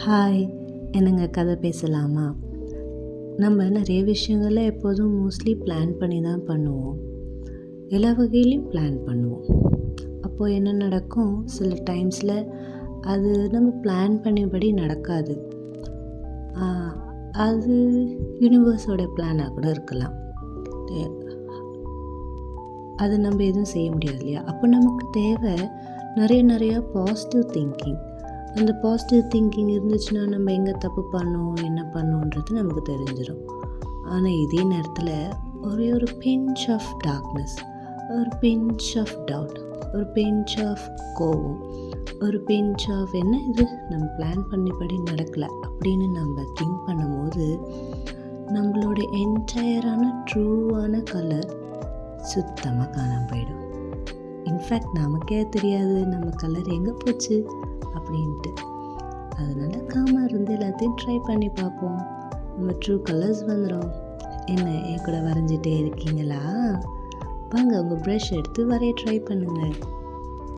Hi, என்னங்க கதை பேசலாமா? நம்ம நிறைய விஷயங்கள எப்போதும் மோஸ்ட்லி பிளான் பண்ணி தான் பண்ணுவோம். எல்லா வகையிலையும் பிளான் பண்ணுவோம். அப்போது என்ன நடக்கும், சில டைம்ஸில் அது நம்ம பிளான் பண்ணியபடி நடக்காது. ஆ, அது யூனிவர்ஸோட பிளானாக கூட இருக்கலாம். எ அது நம்ம எதுவும் செய்ய முடியாது இல்லையா? அப்போ நமக்கு தேவை நிறையா பாசிட்டிவ் திங்கிங். அந்த பாசிட்டிவ் திங்கிங் இருந்துச்சுன்னா நம்ம எங்கே தப்பு பண்ணோம், என்ன பண்ணோன்றது நமக்கு தெரிஞ்சிடும். ஆனால் இதே நேரத்தில் ஒரே ஒரு பிஞ்ச் ஆஃப் டார்க்னஸ், ஒரு பிஞ்ச் ஆஃப் டவுட், ஒரு பிஞ்ச் ஆஃப் கோவம், ஒரு பிஞ்ச் ஆஃப் என்ன இது நம்ம பிளான் பண்ணிபடி நடக்கலை அப்படின்னு நம்ம திங்க் பண்ணும்போது நம்மளோட என்டையரான ட்ரூவான கலர் சுத்தமாக காணாமல் போயிடும். இன்ஃபேக்ட் நமக்கே தெரியாது நம்ம கலர் எங்கே போச்சு அப்படின்ட்டு. அதனால் காமாக இருந்து எல்லாத்தையும் ட்ரை பண்ணி பார்ப்போம். நம்ம ட்ரூ கலர்ஸ் வந்துடும். என்ன என் கூட வரைஞ்சிட்டே இருக்கீங்களா? வாங்க உங்கள் ப்ரஷ் எடுத்து வரைய ட்ரை பண்ணுங்கள்.